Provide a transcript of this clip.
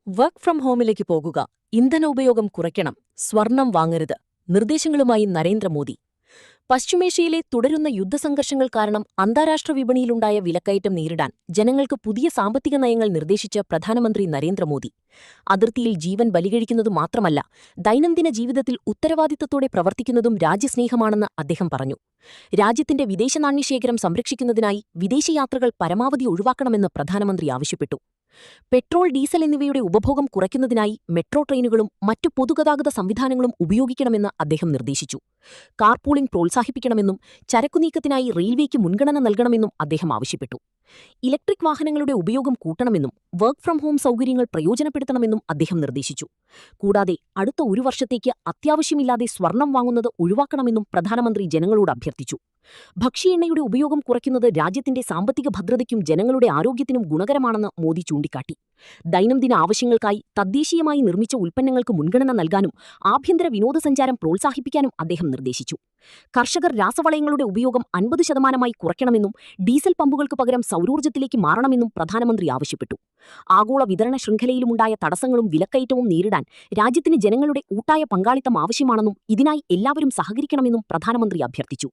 Work from ഹോമിലേക്ക് പോകുക, ഇന്ധന ഉപയോഗം കുറയ്ക്കണം, സ്വർണം വാങ്ങരുത്. നിർദ്ദേശങ്ങളുമായി നരേന്ദ്രമോദി. പശ്ചിമേഷ്യയിലെ തുടരുന്ന യുദ്ധസംഘർഷങ്ങൾ കാരണം അന്താരാഷ്ട്ര വിപണിയിലുണ്ടായ വിലക്കയറ്റം നേരിടാൻ ജനങ്ങൾക്ക് പുതിയ സാമ്പത്തിക നയങ്ങൾ നിർദ്ദേശിച്ച പ്രധാനമന്ത്രി നരേന്ദ്രമോദി. അതിർത്തിയിൽ ജീവൻ ബലികഴിക്കുന്നതു മാത്രമല്ല, ദൈനംദിന ജീവിതത്തിൽ ഉത്തരവാദിത്തത്തോടെ പ്രവർത്തിക്കുന്നതും രാജ്യസ്നേഹമാണെന്ന് അദ്ദേഹം പറഞ്ഞു. രാജ്യത്തിന്റെ വിദേശനാണ്യശേഖരം സംരക്ഷിക്കുന്നതിനായി വിദേശയാത്രകൾ പരമാവധി ഒഴിവാക്കണമെന്ന് പ്രധാനമന്ത്രി ആവശ്യപ്പെട്ടു. പെട്രോൾ, ഡീസൽ എന്നിവയുടെ ഉപഭോഗം കുറയ്ക്കുന്നതിനായി മെട്രോ ട്രെയിനുകളും മറ്റു പൊതുഗതാഗത സംവിധാനങ്ങളും ഉപയോഗിക്കണമെന്ന് അദ്ദേഹം നിർദ്ദേശിച്ചു. കാർപൂളിംഗ് പ്രോത്സാഹിപ്പിക്കണമെന്നും ചരക്കുനീക്കത്തിനായി റെയിൽവേക്ക് മുൻഗണന നൽകണമെന്നും അദ്ദേഹം ആവശ്യപ്പെട്ടു. ഇലക്ട്രിക് വാഹനങ്ങളുടെ ഉപയോഗം കൂട്ടണമെന്നും വർക്ക് ഫ്രം ഹോം സൗകര്യങ്ങൾ പ്രയോജനപ്പെടുത്തണമെന്നും അദ്ദേഹം നിർദ്ദേശിച്ചു. കൂടാതെ അടുത്ത ഒരു വർഷത്തേക്ക് അത്യാവശ്യമില്ലാതെ സ്വർണം വാങ്ങുന്നത് ഒഴിവാക്കണമെന്നും പ്രധാനമന്ത്രി ജനങ്ങളോട് അഭ്യർത്ഥിച്ചു. ഭക്ഷ്യ എണ്ണയുടെ ഉപയോഗം കുറയ്ക്കുന്നത് രാജ്യത്തിന്റെ സാമ്പത്തിക ഭദ്രതയ്ക്കും ജനങ്ങളുടെ ആരോഗ്യത്തിനും ഗുണകരമാണെന്ന് മോദി ചൂണ്ടിക്കാട്ടി. ദൈനംദിന ആവശ്യങ്ങൾക്കായി തദ്ദേശീയമായി നിർമ്മിച്ച ഉൽപ്പന്നങ്ങൾക്ക് മുൻഗണന നൽകാനും ആഭ്യന്തര വിനോദസഞ്ചാരം പ്രോത്സാഹിപ്പിക്കാനും അദ്ദേഹം നിർദ്ദേശിച്ചു. കർഷകർ രാസവളങ്ങളുടെ ഉപയോഗം 50% കുറയ്ക്കണമെന്നും ഡീസൽ പമ്പുകൾക്ക് പകരം സൗരോർജ്ജത്തിലേക്ക് മാറണമെന്നും പ്രധാനമന്ത്രി ആവശ്യപ്പെട്ടു. ആഗോള വിതരണ ശൃംഖലയിലുമുണ്ടായ തടസ്സങ്ങളും വിലക്കയറ്റവും നേരിടാൻ രാജ്യത്തിന് ജനങ്ങളുടെ കൂട്ടായ പങ്കാളിത്തം ആവശ്യമാണെന്നും ഇതിനായി എല്ലാവരും സഹകരിക്കണമെന്നും പ്രധാനമന്ത്രി അഭ്യർത്ഥിച്ചു.